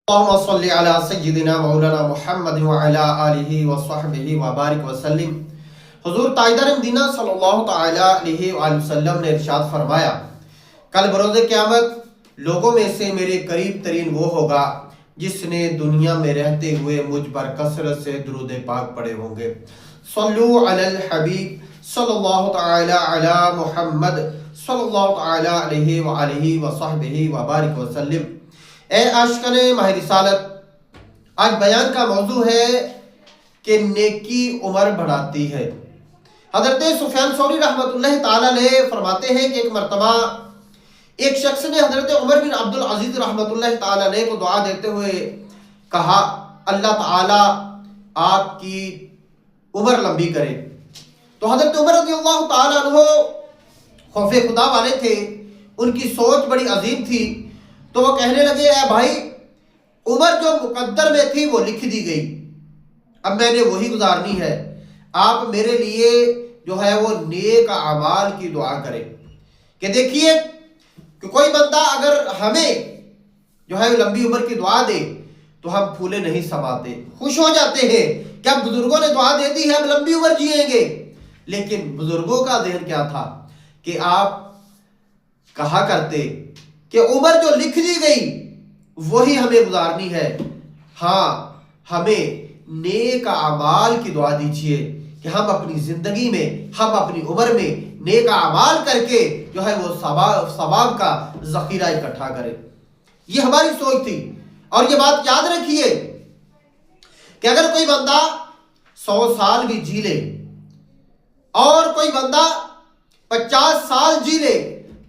اللهم صل على سیدنا مولانا محمد وعلى آلہ وصحبہ وبارک وسلم۔ حضور تاجدار مدینہ صلی اللہ تعالی علیہ وآلہ وسلم نے ارشاد فرمایا، کل بروز قیامت لوگوں میں سے میرے قریب ترین وہ ہوگا جس نے دنیا میں رہتے ہوئے مجھ پر کثرت سے درود پاک پڑھے ہوں گے۔ صلو علی الحبیب صلی اللہ تعالی علی محمد صلی اللہ تعالی علیہ وآلہ وصحبہ وبارک وسلم۔ اے عاشقان ماہ رسالت، آج بیان کا موضوع ہے کہ نیکی عمر بڑھاتی ہے۔ حضرت سفیان ثوری رحمۃ اللہ تعالیٰ علیہ فرماتے ہیں کہ ایک مرتبہ ایک شخص نے حضرت عمر بن عبد العزیز رحمۃ اللہ تعالیٰ علیہ کو دعا دیتے ہوئے کہا، اللہ تعالیٰ آپ کی عمر لمبی کرے۔ تو حضرت عمر رضی اللہ تعالیٰ عنہ خوف خدا والے تھے، ان کی سوچ بڑی عظیم تھی، تو وہ کہنے لگے، اے بھائی، عمر جو مقدر میں تھی وہ لکھ دی گئی، اب میں نے وہی گزارنی ہے، آپ میرے لیے جو ہے وہ نیک اعمال کی دعا کریں۔ کہ دیکھیے کہ کوئی بندہ اگر ہمیں جو ہے لمبی عمر کی دعا دے تو ہم پھولے نہیں سماتے، خوش ہو جاتے ہیں کہ اب بزرگوں نے دعا دے دی ہے، ہم لمبی عمر جیئیں گے۔ لیکن بزرگوں کا ذہن کیا تھا کہ آپ کہا کرتے کہ عمر جو لکھ دی گئی وہی ہمیں گزارنی ہے، ہاں ہمیں نیک اعمال کی دعا دیجئے کہ ہم اپنی زندگی میں، ہم اپنی عمر میں نیک اعمال کر کے جو ہے وہ ثواب کا ذخیرہ اکٹھا کریں۔ یہ ہماری سوچ تھی، اور یہ بات یاد رکھیے کہ اگر کوئی بندہ 100 سال بھی جی لے اور کوئی بندہ 50 سال جی لے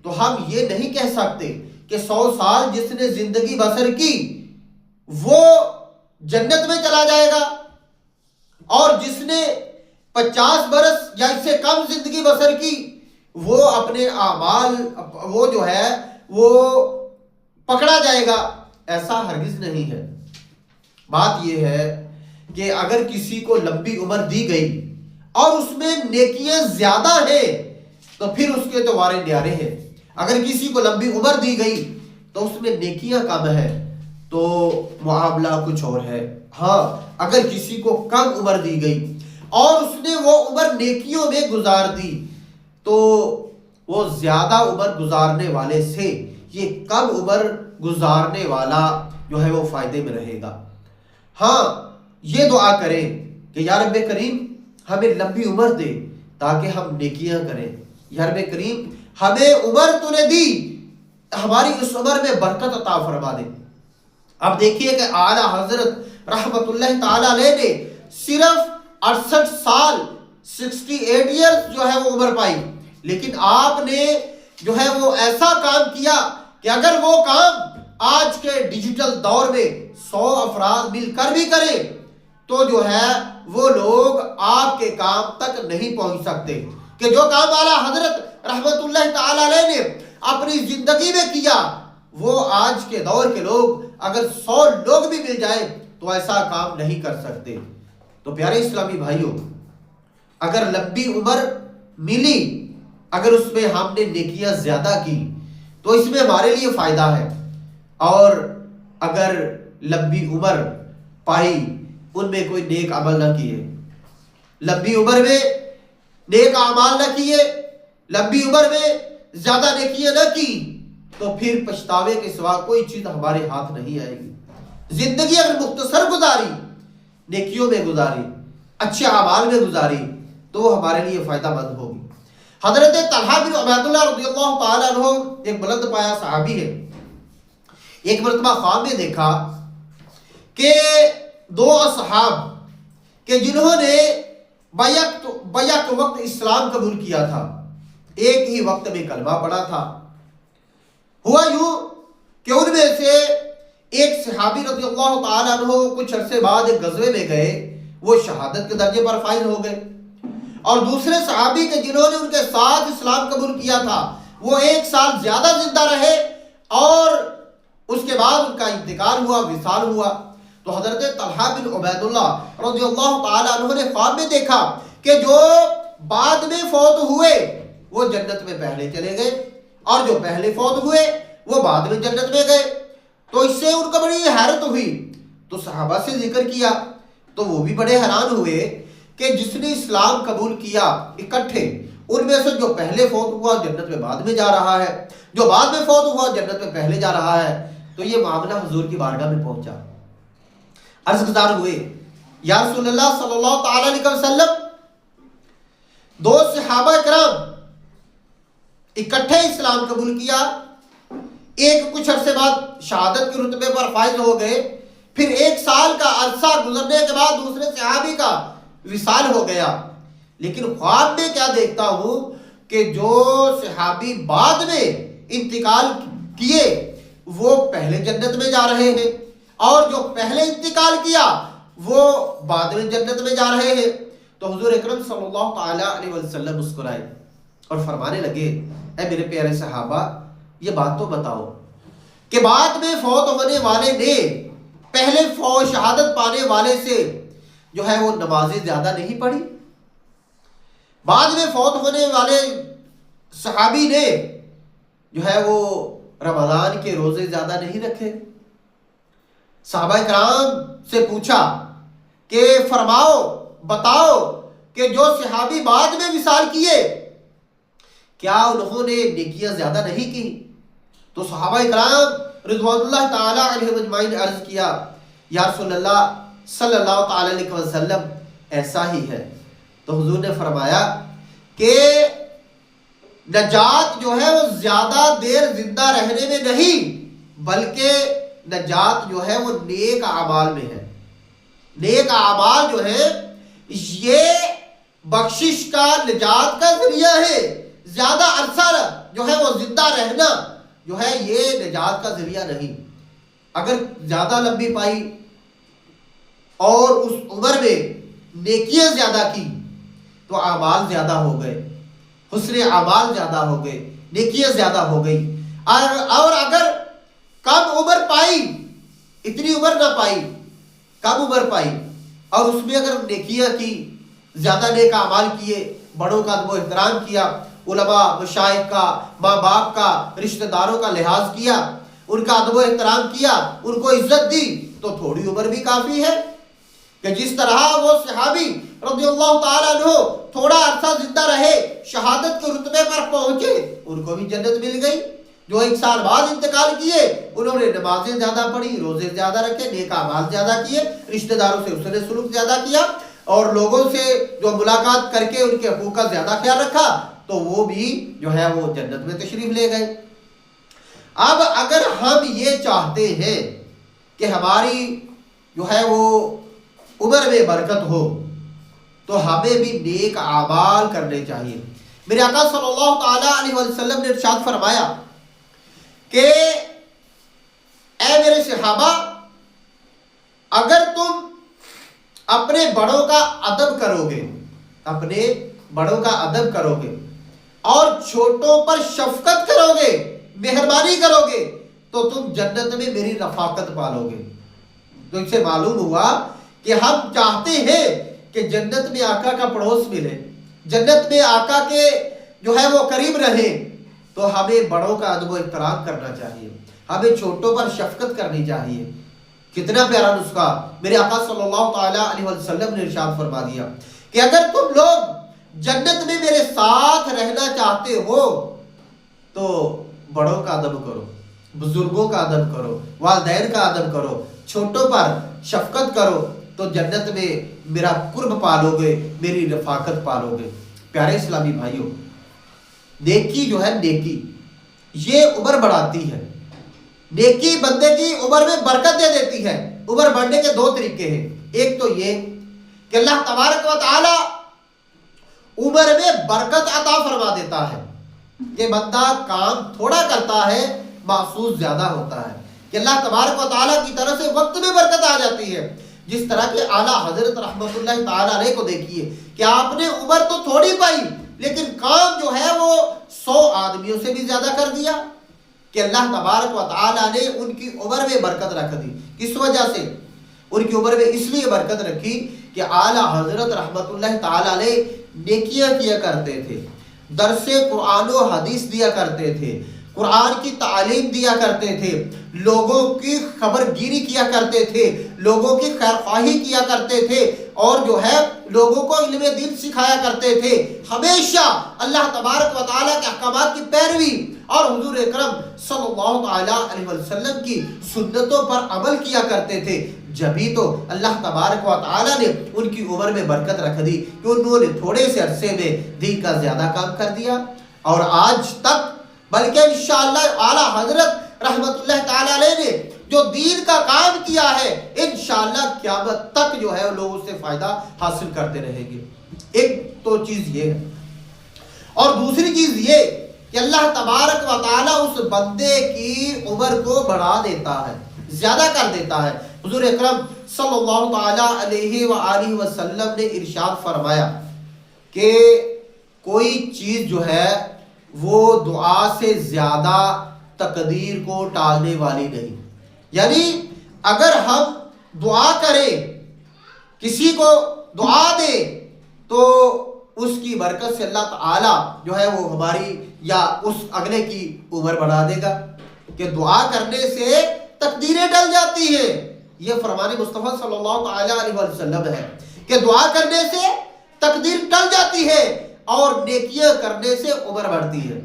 تو ہم یہ نہیں کہہ سکتے کہ 100 سال جس نے زندگی بسر کی وہ جنت میں چلا جائے گا، اور جس نے 50 برس یا اس سے کم زندگی بسر کی وہ اپنے اعمال وہ جو ہے وہ پکڑا جائے گا۔ ایسا ہرگز نہیں ہے۔ بات یہ ہے کہ اگر کسی کو لمبی عمر دی گئی اور اس میں نیکیاں زیادہ ہیں تو پھر اس کے تو وارے نیارے ہیں۔ اگر کسی کو لمبی عمر دی گئی تو اس میں نیکیاں کم ہے تو معاملہ کچھ اور ہے۔ ہاں اگر کسی کو کم عمر دی گئی اور اس نے وہ عمر نیکیوں میں گزار دی تو وہ زیادہ عمر گزارنے والے سے یہ کم عمر گزارنے والا جو ہے وہ فائدے میں رہے گا۔ ہاں یہ دعا کریں کہ یا رب کریم ہمیں لمبی عمر دے تاکہ ہم نیکیاں کریں۔ یا رب کریم ہمیں عمر تو نے دی، ہماری اس عمر میں برکت عطا فرما دے۔ اب دیکھیے کہ اعلیٰ حضرت رحمت اللہ تعالیٰ علیہ نے صرف 68 سال 68 ایئرز جو ہے وہ عمر پائی، لیکن آپ نے جو ہے وہ ایسا کام کیا کہ اگر وہ کام آج کے ڈیجیٹل دور میں 100 افراد مل کر بھی کریں تو جو ہے وہ لوگ آپ کے کام تک نہیں پہنچ سکتے۔ کہ جو کام اعلیٰ حضرت رحمت اللہ تعالیٰ علیہ نے اپنی زندگی میں کیا وہ آج کے دور کے لوگ اگر 100 لوگ بھی مل جائیں تو ایسا کام نہیں کر سکتے۔ تو پیارے اسلامی بھائیوں، اگر لمبی عمر ملی، اگر اس میں ہم نے نیکیاں زیادہ کی تو اس میں ہمارے لیے فائدہ ہے، اور اگر لمبی عمر پائی ان میں کوئی نیک عمل نہ کیے، لمبی عمر میں نیک اعمال نہ کیے، لمبی عمر میں زیادہ نیکیاں نہ کی تو پھر پچھتاوے کے سوا کوئی چیز ہمارے ہاتھ نہیں آئے گی۔ زندگی اگر مختصر گزاری، نیکیوں میں گزاری، اچھے اعمال میں گزاری تو وہ ہمارے لیے فائدہ مند ہوگی۔ حضرت طلحہ بن عبید اللہ رضی اللہ تعالیٰ عنہ ایک بلند پایا صحابی ہے۔ ایک مرتبہ خواب میں دیکھا کہ 2 اصحاب کہ جنہوں نے بیک وقت اسلام قبول کیا تھا، ایک ہی وقت میں کلمہ پڑھا تھا۔ ہوا یوں کہ ان میں سے ایک صحابی رضی اللہ تعالیٰ عنہ کچھ عرصے بعد ایک غزوے میں گئے، وہ شہادت کے درجے پر فائز ہو گئے، اور دوسرے صحابی کے جنہوں نے ان کے ساتھ اسلام قبول کیا تھا وہ 1 سال زیادہ زندہ رہے، اور اس کے بعد ان کا انتقال ہوا، وصال ہوا۔ تو حضرت طلحہ بن عبید اللہ رضی اللہ تعالیٰ عنہ نے خواب میں دیکھا کہ جو بعد میں فوت ہوئے وہ جنت میں پہلے چلے گئے، اور جو پہلے فوت ہوئے وہ بعد میں جنت میں گئے۔ تو اس سے ان کو بڑی حیرت ہوئی، تو صحابہ سے ذکر کیا تو وہ بھی بڑے حیران ہوئے کہ جس نے اسلام قبول کیا اکٹھے، ان میں سے جو پہلے فوت ہوا جنت میں بعد میں جا رہا ہے، جو بعد میں فوت ہوا جنت میں پہلے جا رہا ہے۔ تو یہ معاملہ حضور کی بارگاہ میں پہنچا، عرض گزار ہوئے یا رسول اللہ صلی اللہ تعالی علیہ وسلم، دو صحابہ کرام اکٹھے اسلام قبول کیا، ایک کچھ عرصے بعد شہادت کے رتبے پر فائز ہو گئے، پھر 1 سال کا عرصہ گزرنے کے بعد دوسرے صحابی کا وصال ہو گیا، لیکن خواب میں کیا دیکھتا ہوں کہ جو صحابی بعد میں انتقال کیے وہ پہلے جنت میں جا رہے ہیں، اور جو پہلے انتقال کیا وہ بعد میں جنت میں جا رہے ہیں۔ تو حضور اکرم صلی اللہ تعالی علیہ وسلم مسکرائے اور فرمانے لگے، اے میرے پیارے صحابہ، یہ بات تو بتاؤ کہ بعد میں فوت ہونے والے نے پہلے شہادت پانے والے سے جو ہے وہ نمازیں زیادہ نہیں پڑھی؟ بعد میں فوت ہونے والے صحابی نے جو ہے وہ رمضان کے روزے زیادہ نہیں رکھے؟ صحابہ کرام سے پوچھا کہ فرماؤ، بتاؤ کہ جو صحابی بعد میں وصال کیے کیا انہوں نے نیکیاں زیادہ نہیں کی؟ تو صحابہ کرام رضوان اللہ تعالی علیہ اجمعین نے عرض کیا، یا رسول اللہ صلی اللہ تعالی علیہ وسلم ایسا ہی ہے۔ تو حضور نے فرمایا کہ نجات جو ہے وہ زیادہ دیر زندہ رہنے میں نہیں، بلکہ نجات جو ہے وہ نیک اعمال میں ہے۔ نیک اعمال جو ہے یہ بخشش کا، نجات کا ذریعہ ہے۔ زیادہ عرصہ جو ہے وہ زندہ رہنا جو ہے یہ نجات کا ذریعہ نہیں۔ اگر زیادہ لمبی پائی اور اس عمر میں نیکیاں زیادہ کی تو اعمال زیادہ ہو گئے، حسن اعمال زیادہ ہو گئے، نیکیاں زیادہ ہو گئی۔ اور اگر کم عمر پائی، اتنی عمر نہ پائی، کم عمر پائی، اور اس میں اگر نیکیاں کی، زیادہ نیک اعمال کیے، بڑوں کا ادب و احترام کیا، علماء مشائخ کا، ماں باپ کا، رشتہ داروں کا لحاظ کیا، ان کا ادب و احترام کیا، ان کو عزت دی، تو تھوڑی عمر بھی کافی ہے۔ کہ جس طرح وہ صحابی رضی اللہ تعالیٰ عنہ تھوڑا عرصہ زندہ رہے، شہادت کے رتبے پر پہنچے، ان کو بھی جنت مل گئی۔ جو 1 سال بعد انتقال کیے انہوں نے نمازیں زیادہ پڑھی، روزے زیادہ رکھے، نیک اعمال زیادہ کیے، رشتہ داروں سے حسن سلوک زیادہ کیا، اور لوگوں سے جو ملاقات کر کے ان کے حقوق کا زیادہ خیال رکھا، تو وہ بھی جو ہے وہ جنت میں تشریف لے گئے۔ اب اگر ہم یہ چاہتے ہیں کہ ہماری جو ہے وہ عمر میں برکت ہو تو ہمیں بھی نیک اعمال کرنے چاہیے۔ میرے آقا صلی اللہ تعالی علیہ وسلم نے ارشاد فرمایا کہ اے میرے صحابہ، اگر تم اپنے بڑوں کا ادب کرو گے، اپنے بڑوں کا ادب کرو گے اور چھوٹوں پر شفقت کرو گے، مہربانی کرو گے، تو تم جنت میں میری رفاقت پالو گے۔ تو اس سے معلوم ہوا کہ ہم چاہتے ہیں کہ جنت میں آقا کا پڑوس ملے، جنت میں آقا کے جو ہے وہ قریب رہے، تو ہمیں بڑوں کا ادب و احترام کرنا چاہیے، ہمیں چھوٹوں پر شفقت کرنی چاہیے۔ کتنا پیارا نسخہ میرے آقا صلی اللہ تعالی علیہ وسلم نے ارشاد فرما دیا کہ اگر تم لوگ جنت میں میرے ساتھ رہنا چاہتے ہو تو بڑوں کا ادب کرو، بزرگوں کا ادب کرو، والدین کا ادب کرو، چھوٹوں پر شفقت کرو، تو جنت میں میرا قرب پالو گے، میری رفاقت پالو گے۔ پیارے اسلامی بھائیوں، نیکی جو ہے، نیکی یہ عمر بڑھاتی ہے۔ نیکی بندے کی عمر میں برکت دے دیتی ہے۔ عمر بڑھنے کے 2 طریقے ہیں۔ ایک تو یہ کہ اللہ تبارک و تعالی عمر میں برکت عطا فرما دیتا ہے کہ بندہ کام تھوڑا کرتا ہے، محسوس زیادہ ہوتا ہے، کہ اللہ تبارک و تعالیٰ کی طرف سے وقت میں برکت آ جاتی ہے۔ جس طرح کہ اعلیٰ حضرت رحمت اللہ تعالیٰ علیہ کو دیکھیے کہ آپ نے عمر تو تھوڑی پائی لیکن کام جو ہے وہ 100 آدمیوں سے بھی زیادہ کر دیا، کہ اللہ تبارک و تعالیٰ نے ان کی عمر میں برکت رکھ دی۔ کس وجہ سے؟ ان کی عمر میں اس لیے برکت رکھی کہ اعلیٰ حضرت رحمت اللہ تعالیٰ علیہ نیکیاں کیا کرتے تھے، درس قرآن و حدیث دیا کرتے تھے، قرآن کی تعلیم دیا کرتے تھے، لوگوں کی خبر گیری کیا کرتے تھے، لوگوں کی خیر خواہی کیا کرتے تھے، اور جو ہے لوگوں کو علم دین سکھایا کرتے تھے، ہمیشہ اللہ تبارک و تعالیٰ کے احکامات کی پیروی اور حضور اکرم صلی اللہ علیہ وسلم کی سنتوں پر عمل کیا کرتے تھے، جبھی تو اللہ تبارک و تعالیٰ نے ان کی عمر میں برکت رکھ دی کہ انہوں نے تھوڑے سے عرصے میں دین کا زیادہ کام کر دیا، اور آج تک بلکہ انشاءاللہ اعلیٰ حضرت رحمت اللہ تعالی علیہ نے جو دین کا کام کیا ہے، انشاءاللہ قیامت تک جو ہے لوگ اس سے فائدہ حاصل کرتے رہیں گے۔ ایک تو چیز یہ ہے، اور دوسری چیز یہ کہ اللہ تبارک و تعالیٰ اس بندے کی عمر کو بڑھا دیتا ہے، زیادہ کر دیتا ہے۔ حضور اکرم صلی اللہ تعالی علیہ وآلہ وسلم نے ارشاد فرمایا کہ کوئی چیز جو ہے وہ دعا سے زیادہ تقدیر کو ٹالنے والی نہیں، یعنی اگر ہم دعا کریں، کسی کو دعا دیں، تو اس کی برکت سے اللہ تعالی جو ہے وہ ہماری یا اس اگلے کی عمر بڑھا دے گا، کہ دعا کرنے سے تقدیریں ٹل جاتی ہیں، یہ فرمان مصطفیٰ صلی اللہ تعالی علیہ وسلم ہے کہ دعا کرنے سے تقدیر ٹل جاتی ہے، اور نیکیاں کرنے سے عمر بڑھتی ہے،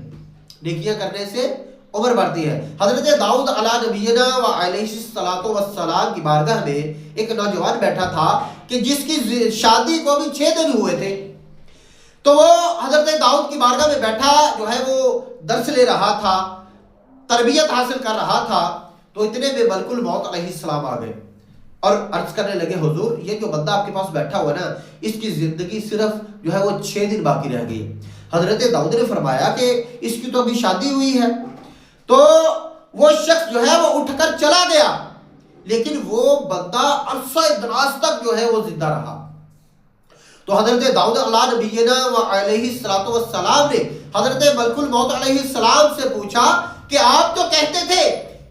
نیکیاں کرنے سے عمر بڑھتی ہے۔ حضرت داؤد علیہ نبینا و علیہ الصلوۃ والسلام کی بارگاہ میں ایک نوجوان بیٹھا تھا کہ جس کی شادی کو بھی 6 دن ہوئے تھے، تو وہ حضرت داؤد کی بارگاہ میں بیٹھا جو ہے وہ درس لے رہا تھا، تربیت حاصل کر رہا تھا، تو اتنے میں ملک الموت علیہ السلام آ گئے اور عرض کرنے لگے، حضور یہ جو بندہ آپ کے پاس بیٹھا ہوا نا، اس کی زندگی صرف جو ہے وہ 6 دن باقی رہ گئی۔ حضرت داؤد نے فرمایا کہ اس کی تو ابھی شادی ہوئی ہے، تو وہ شخص جو ہے وہ اٹھ کر چلا گیا، لیکن وہ بندہ عرصہ دراز تک جو ہے وہ زندہ رہا۔ تو حضرت داؤد علیہ نبینا و علیہ السلام نے حضرت ملک الموت علیہ السلام سے پوچھا کہ آپ تو کہتے تھے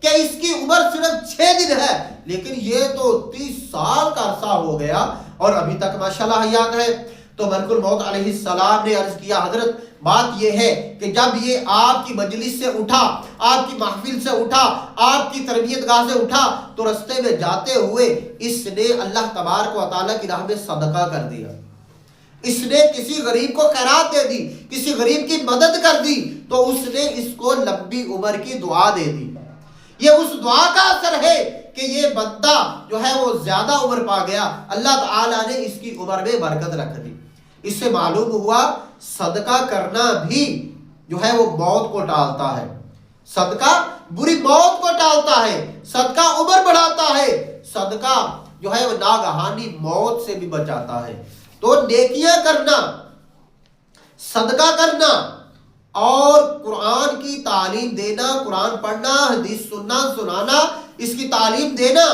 کہ اس کی عمر صرف 6 دن ہے، لیکن یہ تو 30 سال کا عرصہ ہو گیا اور ابھی تک ماشاءاللہ حیات ہے۔ تو ملک الموت علیہ السلام نے عرض کیا، حضرت بات یہ ہے کہ جب یہ آپ کی مجلس سے اٹھا، آپ کی محفل سے اٹھا، آپ کی تربیت گاہ سے اٹھا، تو رستے میں جاتے ہوئے اس نے اللہ تبارک و تعالیٰ کی راہ میں صدقہ کر دیا، اس نے کسی غریب کو خیرات دے دی، کسی غریب کی مدد کر دی، تو اس نے اس کو لمبی عمر کی دعا دے دی۔ یہ اس دعا کا اثر ہے کہ یہ بندہ جو ہے وہ زیادہ عمر پا گیا، اللہ تعالیٰ نے اس کی عمر میں برکت رکھ دی۔ اس سے معلوم ہوا صدقہ کرنا بھی جو ہے وہ موت کو ٹالتا ہے، صدقہ بری موت کو ٹالتا ہے، صدقہ عمر بڑھاتا ہے، صدقہ جو ہے وہ ناگہانی موت سے بھی بچاتا ہے۔ تو نیکیاں کرنا، صدقہ کرنا اور قرآن کی تعلیم دینا، قرآن پڑھنا، حدیث سننا سنانا، اس کی تعلیم دینا،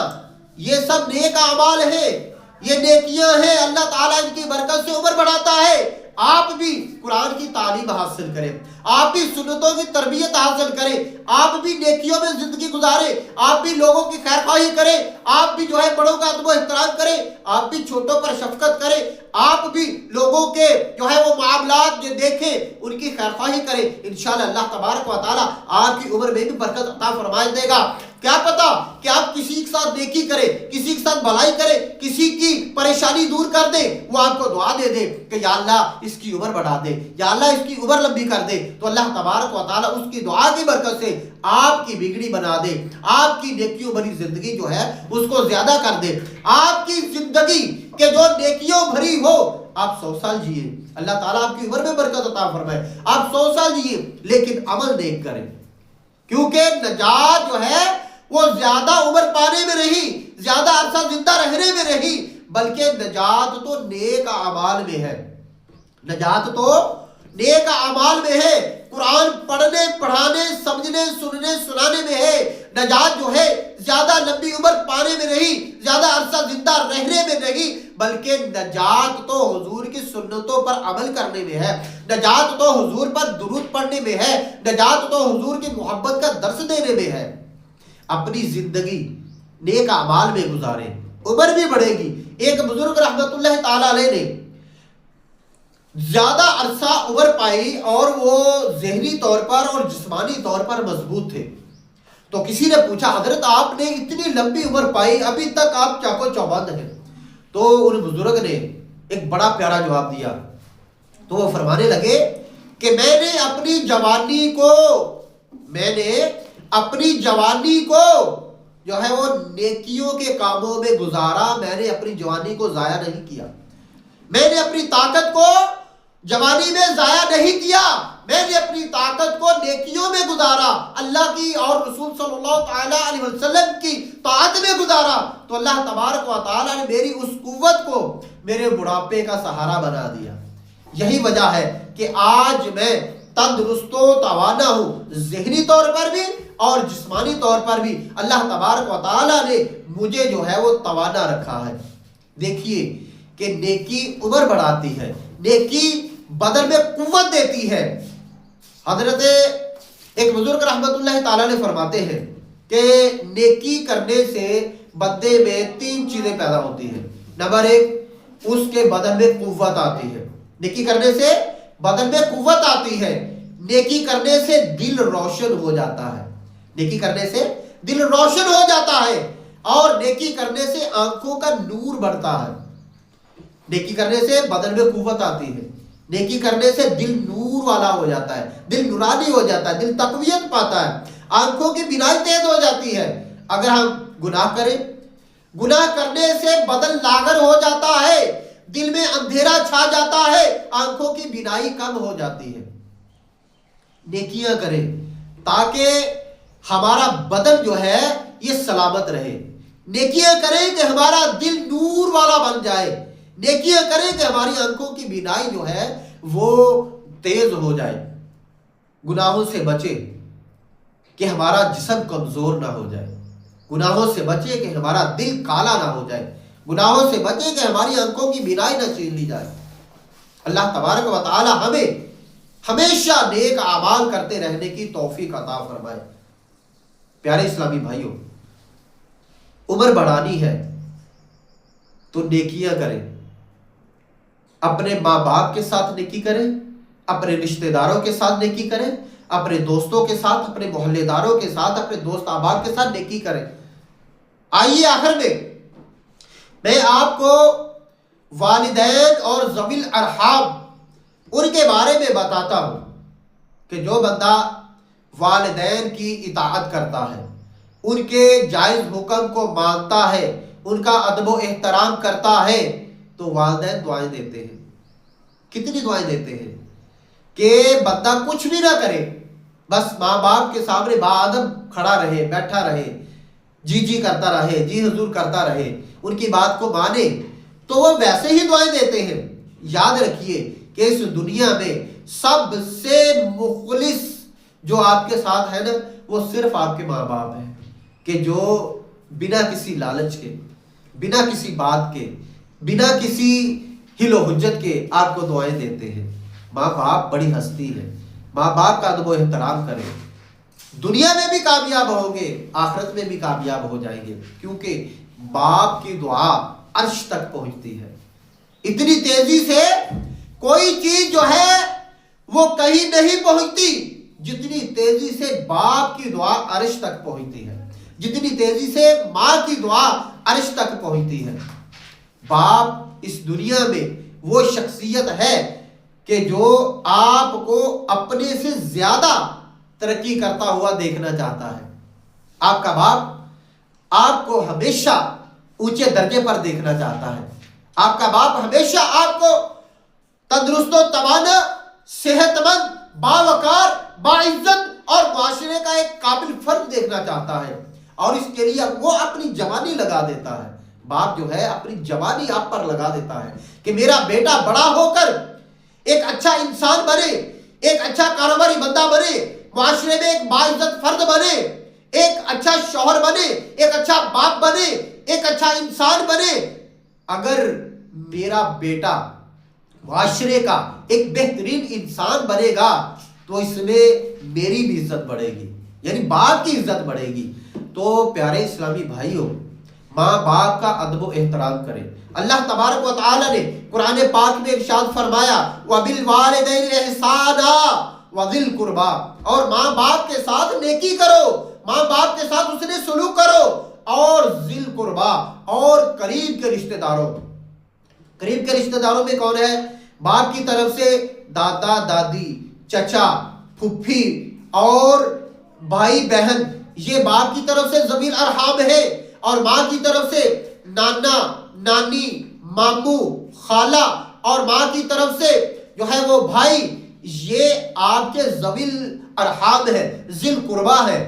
یہ سب نیک اعمال ہیں، یہ نیکیاں ہیں، اللہ تعالیٰ ان کی برکت سے عمر بڑھاتا ہے۔ آپ بھی قرآن کی تعلیم حاصل کریں، آپ بھی سنتوں کی تربیت حاصل کریں، آپ بھی نیکیوں میں زندگی گزاریں، آپ بھی لوگوں کی خیر خواہی کریں، آپ بھی جو ہے بڑوں کا ادب و احترام کریں، آپ بھی چھوٹوں پر شفقت کریں، آپ بھی لوگوں کے جو ہے وہ معاملات جو دیکھیں ان کی خیر خواہی کریں، انشاءاللہ اللہ تبارک و تعالیٰ آپ کی عمر میں بھی برکت عطا فرما دے گا۔ کیا پتا کہ آپ کسی کے ساتھ نیکی کریں، کسی کے ساتھ بھلائی کریں، کسی کی پریشانی دور کر دیں، وہ آپ کو دعا دے دے کہ یا اللہ اس کی عمر بڑھا دے، یا اللہ اس کی عمر لمبی کر دے، تو اللہ تبارک و تعالیٰ اس کی دعا کی برکت سے آپ کی بگڑی بنا دے، آپ کی نیکیوں بھری زندگی جو ہے اس کو زیادہ کر دے۔ آپ کی زندگی کہ جو نیکیوں بھری ہو، آپ 100 سال جیے، اللہ تعالیٰ آپ کی عمر میں برکت عطا فرمائے، آپ 100 سال جیے، لیکن عمل نیک کریں، کیونکہ نجات جو ہے وہ زیادہ عمر پانے میں نہیں، زیادہ عرصہ زندہ رہنے میں نہیں، بلکہ نجات تو نیک اعمال میں ہے، نجات تو نیک اعمال میں ہے، قرآن پڑھنے پڑھانے سمجھنے سننے سنانے میں ہے۔ نجات جو ہے زیادہ لمبی عمر پانے میں نہیں، زیادہ عرصہ زندہ رہنے میں نہیں، بلکہ نجات تو حضور کی سنتوں پر عمل کرنے میں ہے، نجات تو حضور پر درود پڑھنے میں ہے، نجات تو حضور کی محبت کا درس دینے میں ہے۔ اپنی زندگی نیک اعمال میں گزاریں، عمر بھی بڑھے گی۔ ایک بزرگ رحمت اللہ تعالی علیہ نے زیادہ عرصہ عمر پائی اور وہ ذہنی طور پر اور جسمانی طور پر مضبوط تھے. تو کسی نے پوچھا حضرت آپ نے اتنی لمبی عمر پائی ابھی تک آپ چاقو چوبند ہیں. تو ان بزرگ نے ایک بڑا پیارا جواب دیا. تو وہ فرمانے لگے کہ میں نے اپنی جوانی کو جو ہے وہ نیکیوں کے کاموں میں گزارا. میں نے اپنی جوانی کو ضائع نہیں کیا. میں نے اپنی طاقت کو جوانی میں ضائع نہیں کیا. میں نے اپنی طاقت کو نیکیوں میں گزارا, اللہ کی اور رسول صلی اللہ تعالی علیہ وسلم کی طاعت میں گزارا. تو اللہ تبارک و تعالی نے میری اس قوت کو میرے بڑھاپے کا سہارا بنا دیا. یہی وجہ ہے کہ آج میں تندرست و توانا ہوں, ذہنی طور پر بھی اور جسمانی طور پر بھی. اللہ تبارک و تعالی نے مجھے جو ہے وہ توانا رکھا ہے. دیکھیے کہ نیکی عمر بڑھاتی ہے, نیکی بدن میں قوت دیتی ہے. حضرت ایک بزرگ رحمت اللہ تعالی نے فرماتے ہیں کہ نیکی کرنے سے بندے میں 3 چیزیں پیدا ہوتی ہیں. نمبر 1, اس کے بدن میں قوت آتی ہے. نیکی کرنے سے بدن میں قوت آتی ہے. نیکی کرنے سے دل روشن ہو جاتا ہے. نیکی کرنے سے دل روشن ہو جاتا ہے اور نیکی کرنے سے آنکھوں کا نور بڑھتا ہے. نیکی کرنے سے بدن میں قوت آتی ہے. نیکی کرنے سے دل نور والا ہو جاتا ہے, دل نورانی ہو جاتا ہے, دل تقویت پاتا ہے, آنکھوں کی بینائی تیز ہو جاتی ہے. اگر ہم گناہ کریں, گناہ کرنے سے بدن لاغر ہو جاتا ہے, دل میں اندھیرا چھا جاتا ہے, آنکھوں کی بینائی کم ہو جاتی ہے. نیکیاں کریں تاکہ ہمارا بدن جو ہے یہ سلامت رہے. نیکیاں کریں کہ ہمارا دل نور والا بن جائے. نیکیاں کریں کہ ہماری آنکھوں کی بینائی جو ہے وہ تیز ہو جائے. گناہوں سے بچے کہ ہمارا جسم کمزور نہ ہو جائے. گناہوں سے بچے کہ ہمارا دل کالا نہ ہو جائے. گناہوں سے بچے کہ ہماری آنکھوں کی بینائی نہ چھین لی جائے. اللہ تبارک و تعالی ہمیں ہمیشہ نیک اعمال کرتے رہنے کی توفیق عطا فرمائے. پیارے اسلامی بھائیوں, عمر بڑھانی ہے تو نیکیاں کریں. اپنے ماں باپ کے ساتھ نیکی کریں, اپنے رشتہ داروں کے ساتھ نیکی کریں, اپنے دوستوں کے ساتھ, اپنے محلے داروں کے ساتھ, اپنے دوست احباب کے ساتھ نیکی کریں. آئیے آخر میں آپ کو والدین اور ذوی الارحام ان کے بارے میں بتاتا ہوں کہ جو بندہ والدین کی اطاعت کرتا ہے, ان کے جائز حکم کو مانتا ہے, ان کا ادب و احترام کرتا ہے, تو والدین دعائیں دیتے ہیں. کتنی دعائیں دیتے ہیں کہ بندہ کچھ بھی نہ کرے, بس ماں باپ کے سامنے باادب کھڑا رہے, بیٹھا رہے, جی جی کرتا رہے, جی حضور کرتا رہے, ان کی بات کو مانے, تو وہ ویسے ہی دعائیں دیتے ہیں. یاد رکھیے کہ اس دنیا میں سب سے مخلص جو آپ کے ساتھ ہے نا, وہ صرف آپ کے ماں باپ ہیں, کہ جو بنا کسی لالچ کے, بنا کسی بات کے, بنا کسی ہل و حجت کے آپ کو دعائیں دیتے ہیں. ماں باپ بڑی ہستی ہے, ماں باپ کا ادب و احترام کریں. دنیا میں بھی کامیاب ہوں گے, آخرت میں بھی کامیاب ہو جائیں گے, کیونکہ باپ کی دعا عرش تک پہنچتی ہے. اتنی تیزی سے کوئی چیز جو ہے وہ کہیں نہیں پہنچتی جتنی تیزی سے باپ کی دعا عرش تک پہنچتی ہے, جتنی تیزی سے ماں کی دعا عرش تک پہنچتی ہے. باپ اس دنیا میں وہ شخصیت ہے کہ جو آپ کو اپنے سے زیادہ ترقی کرتا ہوا دیکھنا چاہتا ہے. آپ کا باپ آپ کو ہمیشہ اونچے درجے پر دیکھنا چاہتا ہے. آپ کا باپ ہمیشہ آپ کو تندرست و توانا, صحت مند, باوقار, باعزت اور معاشرے کا ایک قابل فرد دیکھنا چاہتا ہے, اور اس کے لیے وہ اپنی جوانی لگا دیتا ہے. باپ جو ہے اپنی جوانی آپ پر لگا دیتا ہے کہ میرا بیٹا بڑا ہو کر ایک اچھا انسان بنے, ایک اچھا کاروباری بندہ بنے, معاشرے میں ایک باعزت فرد بنے, ایک اچھا شوہر بنے, ایک اچھا باپ بنے, ایک اچھا انسان بنے. اگر میرا بیٹا معاشرے کا ایک بہترین انسان بنے گا تو اس میں میری بھی عزت بڑھے گی, یعنی باپ کی عزت بڑھے گی. تو پیارے اسلامی بھائیوں, ماں باپ کا ادب و احترام کریں۔ اللہ تبارک و تعالی نے قرآن پاک میں ارشاد فرمایا وَبِالْوَالِدَيْنِ إِحْسَانًا وَذِي الْقُرْبَى، اور ماں باپ کے ساتھ نیکی کرو، ماں باپ کے ساتھ حسن سلوک کرو، اور ذی القربیٰ، اور قریب کے رشتہ داروں۔ قریب کے رشتہ داروں میں کون ہے؟ باپ کی طرف سے دادا دادی، چچا، پھپھی اور بھائی بہن، یہ باپ کی طرف سے ذوی الارحام ہے، اور ماں کی طرف سے نانا نانی، ماموں، خالہ، اور ماں کی طرف سے جو ہے وہ بھائی، یہ آپ کے ذوی الارحام ہے، ذی القربیٰ ہے،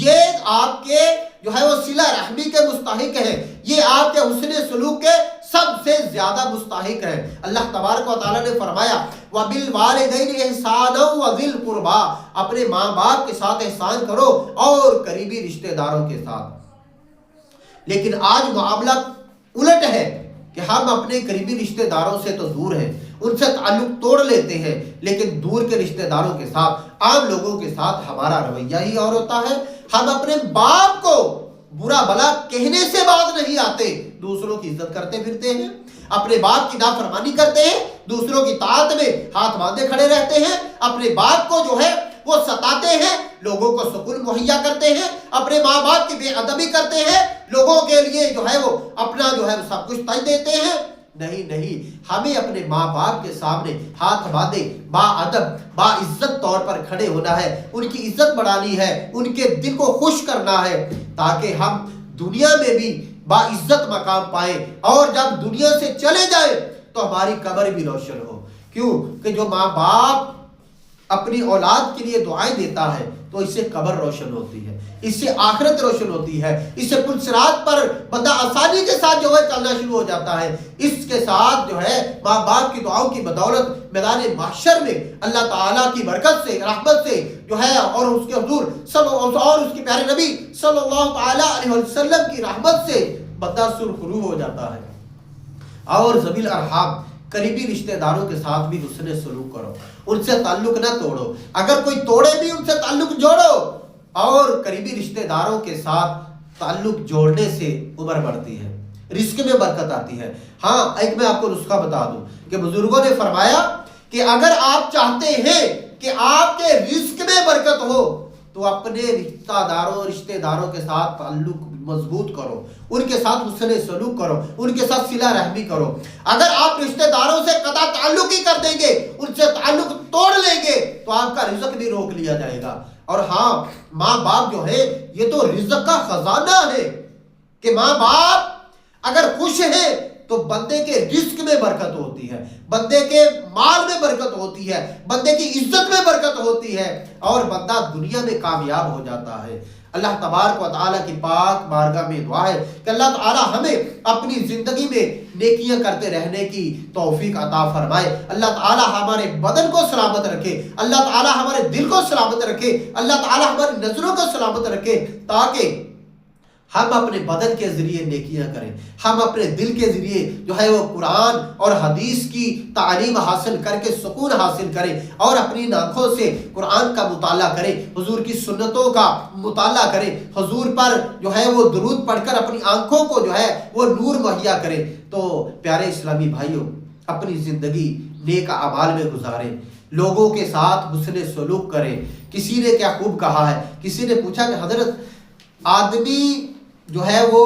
یہ آپ کے جو ہے وہ صلہ رحمی کے مستحق ہے، یہ آپ کے حسن سلوک کے سب سے زیادہ مستحق ہے۔ اللہ تبارک و تعالیٰ نے فرمایا وَبِالْوَالِدَيْنِ إِحْسَانًا وَذِي الْقُرْبَى، اپنے ماں باپ کے ساتھ احسان کرو اور قریبی رشتہ داروں کے ساتھ۔ لیکن آج معاملہ الٹ ہے کہ ہم اپنے قریبی رشتہ داروں سے تو دور ہیں، ان سے تعلق توڑ لیتے ہیں، لیکن دور کے رشتہ داروں کے ساتھ، عام لوگوں کے ساتھ ہمارا رویہ ہی اور ہوتا ہے۔ ہم اپنے باپ کو برا بھلا کہنے سے باز نہیں آتے، دوسروں کی عزت کرتے پھرتے ہیں، اپنے باپ کی نافرمانی کرتے ہیں، دوسروں کی طاعت میں ہاتھ باندھے کھڑے رہتے ہیں، اپنے باپ کو جو ہے وہ ستاتے ہیں، لوگوں کو سکون مہیا کرتے ہیں، اپنے ماں باپ کی بے ادبی کرتے ہیں، لوگوں کے لیے جو ہے وہ اپنا جو ہے وہ سب کچھ تج دیتے ہیں۔ نہیں، ہمیں اپنے ماں باپ کے سامنے ہاتھ باندھے با ادب با عزت طور پر کھڑے ہونا ہے، ان کی عزت بڑھانی ہے، ان کے دل کو خوش کرنا ہے، تاکہ ہم دنیا میں بھی با عزت مقام پائیں، اور جب دنیا سے چلے جائیں تو ہماری قبر بھی روشن ہو۔ کیوں کہ جو ماں باپ اپنی اولاد کے لیے دعائیں دیتا ہے تو اس سے قبر روشن ہوتی ہے، اس سے آخرت روشن ہوتی ہے، اس سے پل صراط پر بندہ آسانی کے ساتھ جو ہے چلنا شروع ہو جاتا ہے۔ اس کے ساتھ جو ہے ماں باپ کی دعاؤں کی بدولت میدان محشر میں اللہ تعالیٰ کی برکت سے، رحمت سے جو ہے، اور اس کے حضور اور اس کے پیارے نبی صلی اللہ تعالیٰ علیہ وسلم کی رحمت سے بندہ سرخرو ہو جاتا ہے۔ اور ذوی الارحام قریبی رشتہ داروں کے ساتھ بھی حسن سلوک کرو، ان سے تعلق نہ توڑو، اگر کوئی توڑے بھی ان سے تعلق جوڑو، اور قریبی رشتہ داروں کے ساتھ تعلق جوڑنے سے عمر بڑھتی ہے، رزق میں برکت آتی ہے۔ ہاں، ایک میں آپ کو نسخہ بتا دوں کہ بزرگوں نے فرمایا کہ اگر آپ چاہتے ہیں کہ آپ کے رزق میں برکت ہو تو اپنے رشتہ داروں کے ساتھ تعلق مضبوط کرو، ان کے ساتھ حسن سلوک کرو، ان کے ساتھ صلہ رحمی کرو۔ اگر آپ رشتہ داروں سے قطع تعلق ہی کر دیں گے، ان سے تعلق توڑ لیں گے تو آپ کا رزق بھی روک لیا جائے گا۔ اور ہاں، ماں باپ جو ہے یہ تو رزق کا خزانہ ہے، کہ ماں باپ اگر خوش ہیں تو بندے کے رزق میں برکت ہوتی ہے، بندے کے مال میں برکت ہوتی ہے، بندے کی عزت میں برکت ہوتی ہے، اور بندہ دنیا میں کامیاب ہو جاتا ہے۔ اللہ تبارک و تعالیٰ کی پاک بارگاہ میں دعا ہے کہ اللہ تعالیٰ ہمیں اپنی زندگی میں نیکیاں کرتے رہنے کی توفیق عطا فرمائے۔ اللہ تعالیٰ ہمارے بدن کو سلامت رکھے، اللہ تعالیٰ ہمارے دل کو سلامت رکھے، اللہ تعالیٰ ہماری نظروں کو سلامت رکھے، تاکہ ہم اپنے بدن کے ذریعے نیکیاں کریں، ہم اپنے دل کے ذریعے جو ہے وہ قرآن اور حدیث کی تعلیم حاصل کر کے سکون حاصل کریں، اور اپنی آنکھوں سے قرآن کا مطالعہ کریں، حضور کی سنتوں کا مطالعہ کریں، حضور پر جو ہے وہ درود پڑھ کر اپنی آنکھوں کو جو ہے وہ نور مہیا کریں۔ تو پیارے اسلامی بھائیوں، اپنی زندگی نیک اعمال میں گزاریں، لوگوں کے ساتھ حسن سلوک کریں۔ کسی نے کیا خوب کہا ہے، کسی نے پوچھا کہ حضرت آدمی جو ہے وہ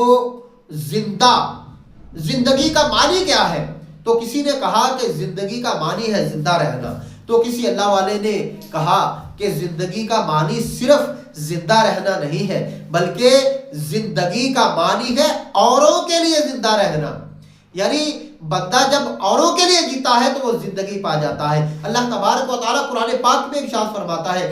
زندگی کا معنی کیا ہے؟ تو کسی نے کہا کہ زندگی کا معنی ہے زندہ رہنا، تو کسی اللہ والے نے کہا کہ زندگی کا معنی صرف زندہ رہنا نہیں ہے، بلکہ زندگی کا معنی ہے اوروں کے لیے زندہ رہنا۔ یعنی بندہ جب اوروں کے لیے جیتا ہے تو وہ زندگی پا جاتا ہے۔ اللہ تبارک و تعالیٰ قرآن پاک میں ارشاد فرماتا ہے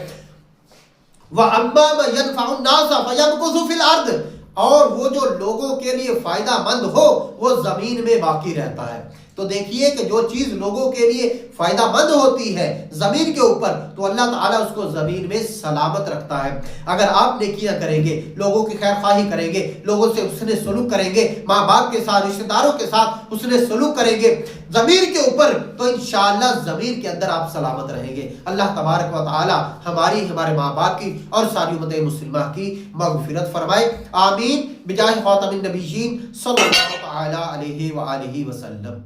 وَأَمَّا مَن يَنْفَعُ النَّاسَ فَيَمْكُثُ فِي الْأَرْضِ، اور وہ جو لوگوں کے لیے فائدہ مند ہو وہ زمین میں باقی رہتا ہے۔ تو دیکھیے کہ جو چیز لوگوں کے لیے فائدہ مند ہوتی ہے زمین کے اوپر، تو اللہ تعالیٰ اس کو زمین میں سلامت رکھتا ہے۔ اگر آپ نیکیاں کریں گے، لوگوں کی خیر خواہی کریں گے، لوگوں سے حسن سلوک کریں گے، ماں باپ کے ساتھ، رشتہ داروں کے ساتھ حسن سلوک کریں گے، ضمیر کے اوپر، تو انشاءاللہ ضمیر کے اندر آپ سلامت رہیں گے۔ اللہ تبارک و تعالی ہماری، ہمارے ماں باپ کی اور ساری امت مسلمہ کی مغفرت فرمائے، آمین، بجاہ خاتم النبیین صلی اللہ تعالی علیہ وآلہ وسلم۔